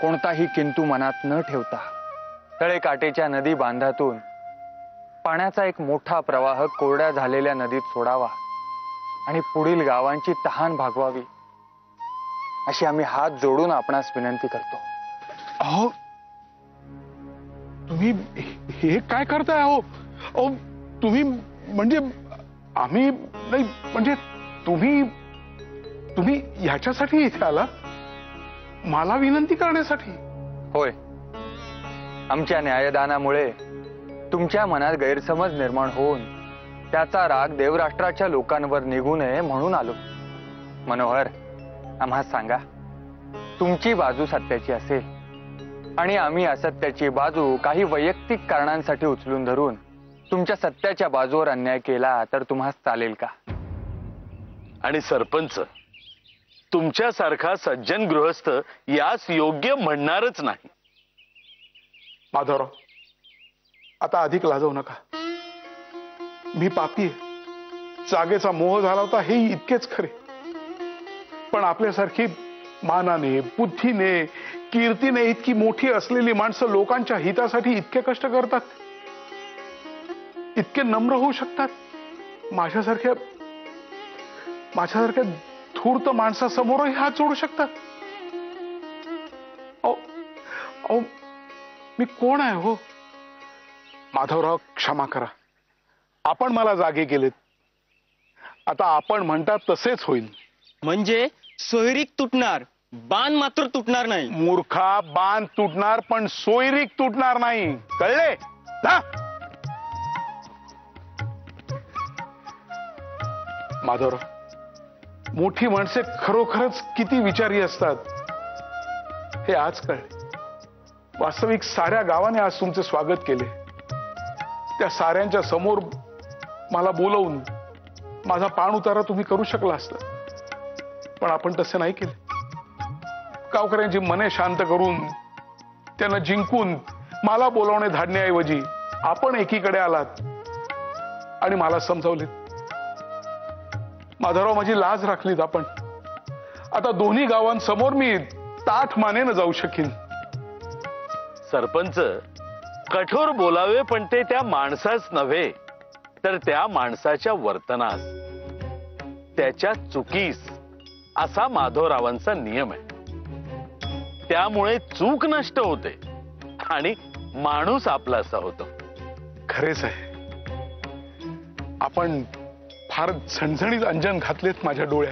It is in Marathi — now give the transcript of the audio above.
कोणताही किंतु मनात न ठेवता तळेकाठेच्या नदी बांधातून पाण्याचा एक मोठा प्रवाह कोरड्या झालेल्या नदीत सोडावा आणि पुढील गावांची तहान भागवावी अशी आम्ही हात जोडून आपणास विनंती करतो। अहो तुम्ही हे काय करताय? अहो अहो तुम्ही म्हणजे आम्ही नाही म्हणजे तुम्ही ह्याच्यासाठी इथे आला, मला विनंती करण्यासाठी? होय, आमच्या न्यायदानामुळे तुमच्या मनात गैरसमज निर्माण होऊन त्याचा राग देवराष्ट्राच्या लोकांवर निघू नये म्हणून आलो। मनोहर, आम्हा सांगा, तुमची बाजू सत्याची असेल आणि आम्ही असत्याची बाजू काही वैयक्तिक कारणांसाठी उचलून धरून तुमच्या सत्याच्या बाजूवर अन्याय केला तर तुम्हाला चालेल का? आणि सरपंच, तुमच्यासारखा सज्जन गृहस्थ यास योग्य म्हणणारच नाही। माधवराव, आता अधिक लाजवू नका। मी पापी आहे, जागेचा मोह झाला होता हे इतकेच खरे, पण आपल्यासारखी मानाने, बुद्धीने, कीर्तीने इतकी मोठी असलेली माणसं लोकांच्या हितासाठी इतके कष्ट करतात, इतके नम्र होऊ शकतात। माझ्यासारख्या धूर्त माणसासमोरही हात जोडू शकतात। अहो मी कोण आहे हो? माधवराव, क्षमा करा, आपण मला जागे केलेत, आता आपण म्हणतात तसेच होईल। म्हणजे सोयरीक तुटणार, बाण मात्र तुटणार नाही। मूर्खा, बाण तुटणार पण सोयरीक तुटणार नाही, कळले ना? माधवराव, मोठी माणसे खरोखरच किती विचारी असतात हे आज कळले। वास्तविक साऱ्या गावाने आज तुमचे स्वागत केले। त्या साऱ्यांच्या समोर मला बोलवून माझा पाण उतारा तुम्ही करू शकला असता, पण आपण तसे नाही केले। गावकऱ्यांची मने शांत करून, त्यांना जिंकून मला बोलवणे धाडण्याऐवजी आपण एकीकडे आलात आणि मला समजावले। माधवराव, माझी लाज राखलीत आपण। आता दोन्ही गावांसमोर मी ताठ मानेनं जाऊ शकीन। सरपंच, कठोर बोलावे पण ते त्या माणसाच नव्हे तर त्या माणसाच्या वर्तनास, त्याच्या चुकीस असा माधवरावांचा नियम आहे। त्यामुळे चूक नष्ट होते आणि माणूस आपलासा होतो। खरेच आहे, आपण फार झणझणीत अंजन घातलेत माझ्या डोळ्यात।